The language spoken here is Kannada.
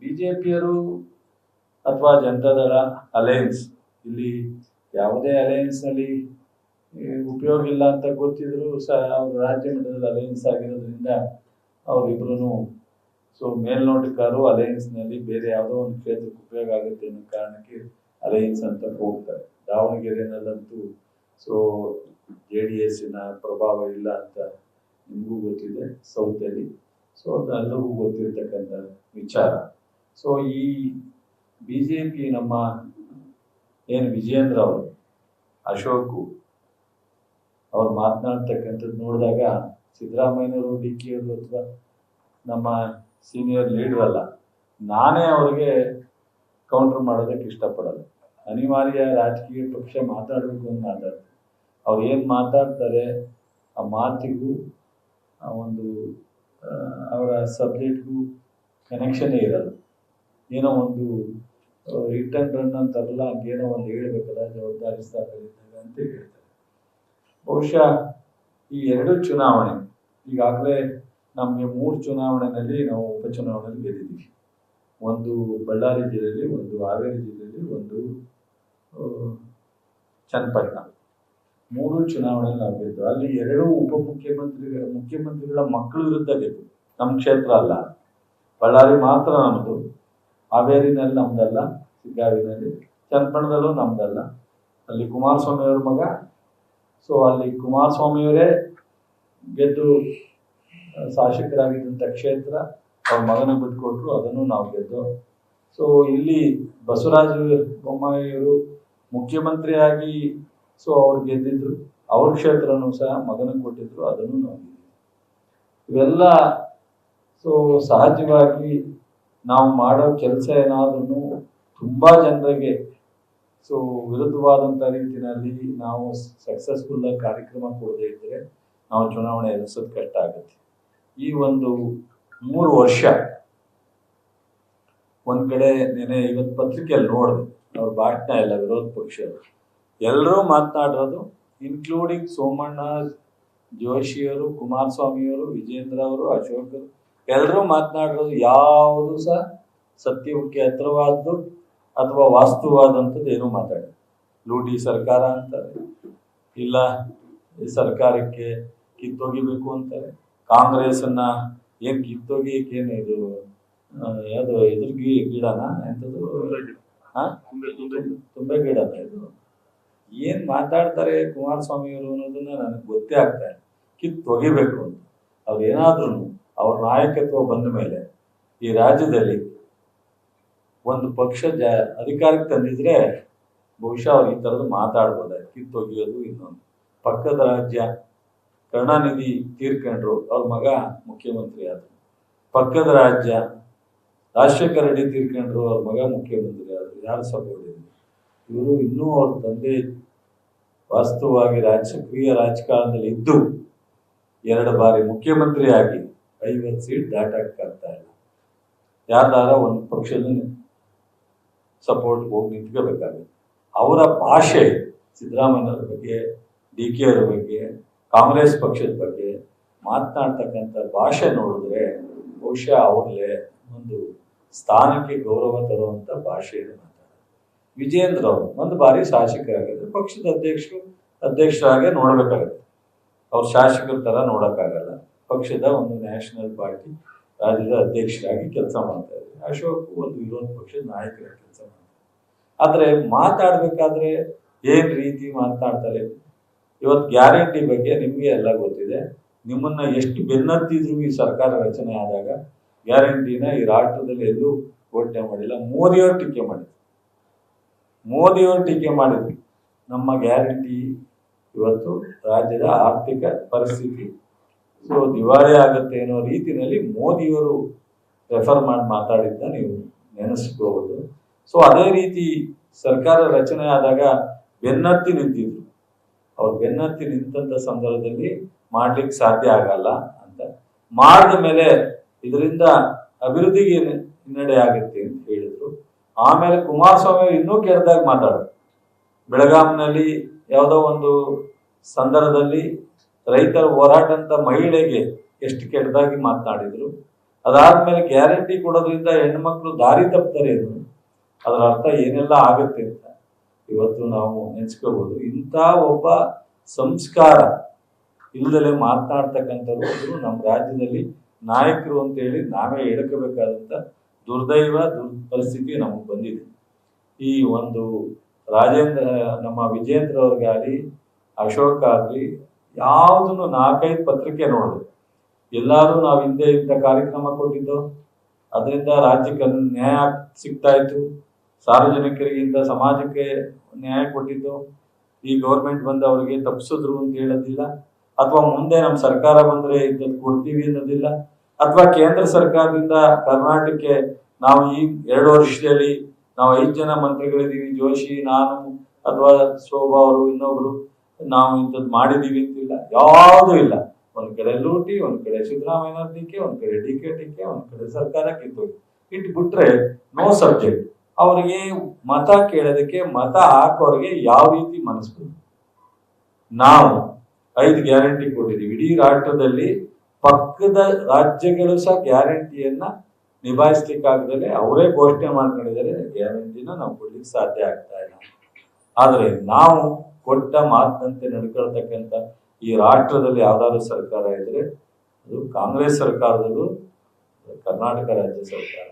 ಬಿಜೆಪಿಯರು ಅಥವಾ ಜನತಾದಳ ಅಲಯನ್ಸ್, ಇಲ್ಲಿ ಯಾವುದೇ ಅಲಯನ್ಸ್ನಲ್ಲಿ ಉಪಯೋಗ ಇಲ್ಲ ಅಂತ ಗೊತ್ತಿದ್ರು ಸಹ ಅವರು ರಾಜ್ಯ ಮಟ್ಟದಲ್ಲಿ ಅಲಯನ್ಸ್ ಆಗಿರೋದ್ರಿಂದ ಅವರಿಬ್ರು ಮೇಲ್ನೋಟಕ್ಕಾರು ಅಲಯನ್ಸ್ನಲ್ಲಿ ಬೇರೆ ಯಾವುದೋ ಒಂದು ಕ್ಷೇತ್ರಕ್ಕೆ ಉಪಯೋಗ ಆಗುತ್ತೆ ಅನ್ನೋ ಕಾರಣಕ್ಕೆ ಅಲಯನ್ಸ್ ಅಂತ ಹೋಗ್ತಾರೆ. ದಾವಣಗೆರೆನಲ್ಲಂತೂ JDS ಪ್ರಭಾವ ಇಲ್ಲ ಅಂತ ನಿಮಗೂ ಗೊತ್ತಿದೆ, ಸೌತಲ್ಲಿ. ಅದೆಲ್ಲರಿಗೂ ಗೊತ್ತಿರ್ತಕ್ಕಂಥ ವಿಚಾರ. ಈ ಬಿಜೆಪಿ ನಮ್ಮ ಏನು ವಿಜಯೇಂದ್ರ ಅವರು, ಅಶೋಕ್ ಅವ್ರು ಮಾತನಾಡ್ತಕ್ಕಂಥದ್ದು ನೋಡಿದಾಗ ಸಿದ್ದರಾಮಯ್ಯನವರು, DK ಅವರು ಅಥವಾ ನಮ್ಮ ಸೀನಿಯರ್ ಲೀಡರ್ ಅಲ್ಲ, ನಾನೇ ಅವ್ರಿಗೆ ಕೌಂಟರ್ ಮಾಡೋದಕ್ಕೆ ಇಷ್ಟಪಡಲ್ಲ. ಅನಿವಾರ್ಯ ರಾಜಕೀಯ ಪಕ್ಷ ಮಾತಾಡಬೇಕು ಅಂತ ಮಾತಾಡ್ತಾರೆ. ಅವ್ರು ಏನು ಮಾತಾಡ್ತಾರೆ ಆ ಮಾತಿಗೂ ಒಂದು ಅವರ ಸಬ್ಜೆಕ್ಟ್ಗೂ ಕನೆಕ್ಷನ್ನೇ ಇರಲ್ಲ. ಏನೋ ಒಂದು ರಿಟರ್ನ್ ರನ್ ಅಂತಾರಲ್ಲ, ಹಂಗೇನೋ ಒಂದು ಹೇಳ್ಬೇಕಲ್ಲ ಜವಾಬ್ದಾರಿ ಸ್ಥಾನದಲ್ಲಿದ್ದಾಗ ಅಂತ ಹೇಳ್ತಾರೆ. ಬಹುಶಃ ಈ ಎರಡು ಚುನಾವಣೆ, ಈಗಾಗಲೇ ನಮಗೆ 3 ಚುನಾವಣೆಯಲ್ಲಿ ನಾವು ಉಪಚುನಾವಣೆಯಲ್ಲಿ ಗೆದ್ದಿದ್ದೀವಿ. ಒಂದು ಬಳ್ಳಾರಿ ಜಿಲ್ಲೆಯಲ್ಲಿ, ಒಂದು ಹಾವೇರಿ ಜಿಲ್ಲೆಯಲ್ಲಿ, ಒಂದು ಚನ್ನಪಟ್ಟಣ. 3 ಚುನಾವಣೆಯಲ್ಲಿ ನಾವು ಗೆದ್ದು. ಅಲ್ಲಿ 2 ಮುಖ್ಯಮಂತ್ರಿಗಳ ಮಕ್ಕಳ ವಿರುದ್ಧ ಗೆದ್ದು. ನಮ್ಮ ಕ್ಷೇತ್ರ ಅಲ್ಲ, ಬಳ್ಳಾರಿ ಮಾತ್ರ ನಮ್ಮದು, ಹಾವೇರಿನಲ್ಲಿ ನಮ್ದಲ್ಲ, ಸಿಗ್ಗಾವಿನಲ್ಲಿ, ಚನ್ನಪಟ್ಟಣದಲ್ಲೂ ನಮ್ದಲ್ಲ. ಅಲ್ಲಿ ಕುಮಾರಸ್ವಾಮಿ ಅವ್ರ ಮಗ, ಅಲ್ಲಿ ಕುಮಾರಸ್ವಾಮಿಯವರೇ ಗೆದ್ದು ಶಾಸಕರಾಗಿದ್ದಂಥ ಕ್ಷೇತ್ರ ಅವ್ರ ಮಗನ ಬಿಟ್ಕೊಟ್ರು, ಅದನ್ನು ನಾವು ಗೆದ್ದು. ಇಲ್ಲಿ ಬಸವರಾಜ ಬೊಮ್ಮಾಯಿಯವರು ಮುಖ್ಯಮಂತ್ರಿಯಾಗಿ ಅವ್ರು ಗೆದ್ದಿದ್ರು, ಅವ್ರ ಕ್ಷೇತ್ರನೂ ಸಹ ಮಗನಿಗೆ ಕೊಟ್ಟಿದ್ರು, ಅದನ್ನು ನಾವು ಗೆದ್ದಿದ್ವಿ. ಇವೆಲ್ಲ ಸಹಜವಾಗಿ ನಾವು ಮಾಡೋ ಕೆಲಸ ಏನಾದ್ರೂ ತುಂಬಾ ಜನರಿಗೆ ವಿರುದ್ಧವಾದಂಥ ರೀತಿಯಲ್ಲಿ ನಾವು ಸಕ್ಸಸ್ಫುಲ್ ಆಗಿ ಕಾರ್ಯಕ್ರಮ ಕೊಡದೇ ಇದ್ದರೆ ನಾವು ಚುನಾವಣೆ ಎದುರಿಸೋದು ಕಷ್ಟ ಆಗುತ್ತೆ. ಈ ಒಂದು 3 ವರ್ಷ ಒಂದ್ ಕಡೆ ಇವತ್ತು ಪತ್ರಿಕೆಯಲ್ಲಿ ನೋಡಿದೆ, ಅವ್ರ ಭಾಷಣ ಎಲ್ಲ ವಿರೋಧ ಪಕ್ಷರು ಎಲ್ಲರೂ ಮಾತನಾಡಿರೋದು, ಇನ್ಕ್ಲೂಡಿಂಗ್ ಸೋಮಣ್ಣ, ಜೋಶಿಯವರು, ಕುಮಾರಸ್ವಾಮಿಯವರು, ವಿಜೇಂದ್ರ ಅವರು, ಅಶೋಕ್, ಎಲ್ಲರೂ ಮಾತನಾಡಿರೋದು ಯಾವುದು ಸಹ ಸತ್ಯಕ್ಕೆ ಹತ್ರವಾದ್ದು ಅಥವಾ ವಾಸ್ತವವಾದಂಥದ್ದು ಏನೂ ಮಾತಾಡಿ. ಲೂಟಿ ಸರ್ಕಾರ ಅಂತಾರೆ, ಇಲ್ಲ ಈ ಸರ್ಕಾರಕ್ಕೆ ಕಿತ್ತೊಗಿಬೇಕು ಅಂತಾರೆ. ಕಾಂಗ್ರೆಸ್ಸನ್ನ ಏನು ಕಿತ್ತೊಗಿಯಕ್ಕೇನು ಇದು ಯಾವುದು ಎದುರ್ಗಿ ಗಿಡನ ಎಂಥದ್ದು, ತುಂಬೆ ಗಿಡನ ಇದು? ಏನು ಮಾತಾಡ್ತಾರೆ ಕುಮಾರಸ್ವಾಮಿಯವರು ಅನ್ನೋದನ್ನ ನನಗೆ ಗೊತ್ತೇ ಆಗ್ತಾ ಇಲ್ಲ. ಕಿತ್ತೊಗಿಬೇಕು ಅಂತ ಅವ್ರು ಏನಾದ್ರೂ ಅವ್ರ ನಾಯಕತ್ವ ಬಂದ ಮೇಲೆ ಈ ರಾಜ್ಯದಲ್ಲಿ ಒಂದು ಪಕ್ಷ ಅಧಿಕಾರಕ್ಕೆ ತಂದಿದ್ರೆ ಬಹುಶಃ ಅವ್ರು ಈ ಥರದ್ದು ಮಾತಾಡ್ಬೋದಾಯ್ತು. ಕಿತ್ತೊಗಿಯೋದು ಇನ್ನೊಂದು. ಪಕ್ಕದ ರಾಜ್ಯ ಕರುಣಾನಿಧಿ ತೀರ್ಕೊಂಡ್ರು, ಅವ್ರ ಮಗ ಮುಖ್ಯಮಂತ್ರಿ ಆದರು. ಪಕ್ಕದ ರಾಜ್ಯ ರಾಜಶೇಖರ ರೆಡ್ಡಿ ತೀರ್ಕೊಂಡ್ರು, ಅವ್ರ ಮಗ ಮುಖ್ಯಮಂತ್ರಿ ಆದರು. ಯಾರು ಸಪೋರ್ಟ್ ಇದೆ? ಇವರು ಇನ್ನೂ ಅವ್ರ ತಂದೆ ವಾಸ್ತವವಾಗಿ ಸಕ್ರಿಯ ರಾಜಕಾರಣದಲ್ಲಿ ಇದ್ದು 2 ಬಾರಿ ಮುಖ್ಯಮಂತ್ರಿ ಆಗಿ 50 ಸೀಟ್ ದಾಟಕ್ಕಾಗ್ತಾ ಇಲ್ಲ. ಯಾರ್ದಾರ ಒಂದು ಪಕ್ಷದ ಸಪೋರ್ಟ್ ಹೋಗಿ ನಿಂತ್ಕೋಬೇಕಾಗುತ್ತೆ. ಅವರ ಭಾಷೆ ಸಿದ್ದರಾಮಯ್ಯವ್ರ ಬಗ್ಗೆ, DK ಅವ್ರ ಬಗ್ಗೆ, ಕಾಂಗ್ರೆಸ್ ಪಕ್ಷದ ಬಗ್ಗೆ ಮಾತನಾಡ್ತಕ್ಕಂಥ ಭಾಷೆ ನೋಡಿದ್ರೆ ಬಹುಶಃ ಅವ್ರಲ್ಲೇ ಒಂದು ಸ್ಥಾನಕ್ಕೆ ಗೌರವ ತರುವಂಥ ಭಾಷೆಯನ್ನು ಮಾತಾಡ್ತಾರೆ. ವಿಜೇಂದ್ರ ಅವರು ಒಂದು ಬಾರಿ ಶಾಸಕರಾಗಿದ್ದರು, ಪಕ್ಷದ ಅಧ್ಯಕ್ಷರಾಗೆ ನೋಡಬೇಕಾಗುತ್ತೆ. ಅವ್ರ ಶಾಸಕರ ಥರ ನೋಡೋಕ್ಕಾಗಲ್ಲ. ಪಕ್ಷದ ಒಂದು ನ್ಯಾಷನಲ್ ಪಾರ್ಟಿ ರಾಜ್ಯದ ಅಧ್ಯಕ್ಷರಾಗಿ ಕೆಲಸ ಮಾಡ್ತಾ ಇದ್ದಾರೆ. ಅಶೋಕ್ ಒಂದು ವಿರೋಧ ಪಕ್ಷದ ನಾಯಕರಾಗಿ ಕೆಲಸ ಮಾಡ್ತಾರೆ. ಆದರೆ ಮಾತಾಡಬೇಕಾದ್ರೆ ಏನು ರೀತಿ ಮಾತನಾಡ್ತಾರೆ. ಇವತ್ತು ಗ್ಯಾರಂಟಿ ಬಗ್ಗೆ ನಿಮಗೆ ಎಲ್ಲ ಗೊತ್ತಿದೆ. ನಿಮ್ಮನ್ನ ಎಷ್ಟು ಬೆನ್ನತ್ತಿದ್ರು ಈ ಸರ್ಕಾರ ರಚನೆ ಆದಾಗ ಗ್ಯಾರಂಟಿನ ಈ ರಾಷ್ಟ್ರದಲ್ಲಿ ಎಲ್ಲೂ ಘೋಷಣೆ ಮಾಡಿಲ್ಲ. ಮೋದಿಯವರು ಟೀಕೆ ಮಾಡಿದ್ರು. ನಮ್ಮ ಗ್ಯಾರಂಟಿ ಇವತ್ತು ರಾಜ್ಯದ ಆರ್ಥಿಕ ಪರಿಸ್ಥಿತಿ ದಿವಾಳಿ ಆಗುತ್ತೆ ಅನ್ನೋ ರೀತಿಯಲ್ಲಿ ಮೋದಿಯವರು ರೆಫರ್ ಮಾಡಿ ಮಾತಾಡಿದ್ದ ನೀವು ನೆನೆಸ್ಕೋಬಹುದು. ಅದೇ ರೀತಿ ಸರ್ಕಾರ ರಚನೆ ಆದಾಗ ಬೆನ್ನತ್ತಿ ನಿಂತಿದ್ರು. ಅವ್ರು ಬೆನ್ನತ್ತಿ ನಿಂತ ಸಂದರ್ಭದಲ್ಲಿ ಮಾಡ್ಲಿಕ್ಕೆ ಸಾಧ್ಯ ಆಗಲ್ಲ ಅಂತ ಮಾಡಿದ ಮೇಲೆ ಇದರಿಂದ ಅಭಿವೃದ್ಧಿಗೆ ಹಿನ್ನಡೆ ಆಗುತ್ತೆ ಅಂತ ಹೇಳಿದ್ರು. ಆಮೇಲೆ ಕುಮಾರಸ್ವಾಮಿ ಇನ್ನೂ ಕೆಟ್ಟದಾಗಿ ಮಾತಾಡಿದ್ರು. ಬೆಳಗಾಂನಲ್ಲಿ ಯಾವುದೋ ಒಂದು ಸಂದರ್ಭದಲ್ಲಿ ರೈತರ ಹೋರಾಟ ಅಂತ ಮಹಿಳೆಗೆ ಎಷ್ಟು ಕೆಟ್ಟದಾಗಿ ಮಾತನಾಡಿದ್ರು. ಅದಾದ್ಮೇಲೆ ಗ್ಯಾರಂಟಿ ಕೊಡೋದ್ರಿಂದ ಹೆಣ್ಮಕ್ಳು ದಾರಿ ತಪ್ತಾರೆ ಏನು, ಅದರ ಅರ್ಥ ಏನೆಲ್ಲ ಆಗುತ್ತೆ ಅಂತ ಇವತ್ತು ನಾವು ನೆನೆಸ್ಕೋಬಹುದು. ಇಂಥ ಒಬ್ಬ ಸಂಸ್ಕಾರ ಇಲ್ಲದಲೇ ಮಾತನಾಡ್ತಕ್ಕಂಥವ್ರು ನಮ್ಮ ರಾಜ್ಯದಲ್ಲಿ ನಾಯಕರು ಅಂತೇಳಿ ನಾವೇ ಹೇಳ್ಕೋಬೇಕಾದಂಥ ದುರ್ದೈವ ಪರಿಸ್ಥಿತಿ ನಮಗೆ ಬಂದಿದೆ. ಈ ಒಂದು ನಮ್ಮ ವಿಜೇಂದ್ರ ಅವ್ರಿಗಾಗಲಿ ಅಶೋಕ್ ಆಗಲಿ ಯಾವುದನ್ನು 4-5 ಪತ್ರಿಕೆ ನೋಡಿದೆ, ಎಲ್ಲರೂ ನಾವು ಹಿಂದೆ ಇಂಥ ಕಾರ್ಯಕ್ರಮ ಕೊಟ್ಟಿದ್ದು, ಅದರಿಂದ ರಾಜ್ಯಕ್ಕೆ ನ್ಯಾಯ ಸಿಗ್ತಾ ಇತ್ತು, ಸಾರ್ವಜನಿಕರಿಗಿಂತ ಸಮಾಜಕ್ಕೆ ನ್ಯಾಯ ಕೊಟ್ಟಿದ್ದು, ಈ ಗೌರ್ಮೆಂಟ್ ಬಂದು ಅವರಿಗೆ ತಪ್ಪಿಸಿದ್ರು ಅಂತ ಹೇಳೋದಿಲ್ಲ, ಅಥವಾ ಮುಂದೆ ನಮ್ಮ ಸರ್ಕಾರ ಬಂದರೆ ಇಂಥದ್ದು ಕೊಡ್ತೀವಿ ಅನ್ನೋದಿಲ್ಲ, ಅಥವಾ ಕೇಂದ್ರ ಸರ್ಕಾರದಿಂದ ಕರ್ನಾಟಕಕ್ಕೆ ನಾವು ಈ 2 ವರ್ಷದಲ್ಲಿ ನಾವು 5 ಜನ ಮಂತ್ರಿಗಳಿದ್ದೀವಿ, ಜೋಶಿ, ನಾನು ಅಥವಾ ಶೋಭಾ ಅವರು ಇನ್ನೊಬ್ರು, ನಾವು ಇಂಥದ್ದು ಮಾಡಿದೀವಿ ಅಂತಿಲ್ಲ, ಯಾವುದೂ ಇಲ್ಲ. ಒಂದ್ ಕಡೆ ಲೂಟಿ, ಒಂದ್ ಕಡೆ ಸಿದ್ದರಾಮಯ್ಯ ಟೀಕೆ, ಒಂದ್ ಕಡೆ DK ಟೀಕೆ, ಒಂದ್ ಕಡೆ ಸರ್ಕಾರ ಕಿತ್ತೋಗಿ ಇಟ್ಬಿಟ್ರೆ ನೋ ಸಬ್ಜೆಕ್ಟ್. ಅವರಿಗೆ ಮತ ಕೇಳೋದಕ್ಕೆ, ಮತ ಹಾಕೋರಿಗೆ ಯಾವ ರೀತಿ ಮನಸ್ಸು? ನಾವು 5 ಗ್ಯಾರಂಟಿ ಕೊಟ್ಟಿದ್ದೀವಿ. ಇಡೀ ರಾಷ್ಟ್ರದಲ್ಲಿ ಪಕ್ಕದ ರಾಜ್ಯಗಳು ಸಹ ಗ್ಯಾರಂಟಿಯನ್ನ ನಿಭಾಯಿಸ್ಲಿಕ್ಕಾಗದಲ್ಲೇ ಅವರೇ ಘೋಷಣೆ ಮಾಡ್ಕೊಂಡಿದ್ದಾರೆ, ಗ್ಯಾರಂಟಿನ ನಾವು ಕೊಡ್ಲಿಕ್ಕೆ ಸಾಧ್ಯ ಆಗ್ತಾ ಇಲ್ಲ. ಆದರೆ ನಾವು ಕೊಟ್ಟ ಮಾತಿನಂತೆ ನಡ್ಕೊಳ್ತಕ್ಕಂಥ ಈ ರಾಷ್ಟ್ರದಲ್ಲಿ ಯಾವ್ದಾದ್ರು ಸರ್ಕಾರ ಇದ್ರೆ ಅದು ಕಾಂಗ್ರೆಸ್ ಸರ್ಕಾರದಲ್ಲೂ ಕರ್ನಾಟಕ ರಾಜ್ಯ ಸರ್ಕಾರ.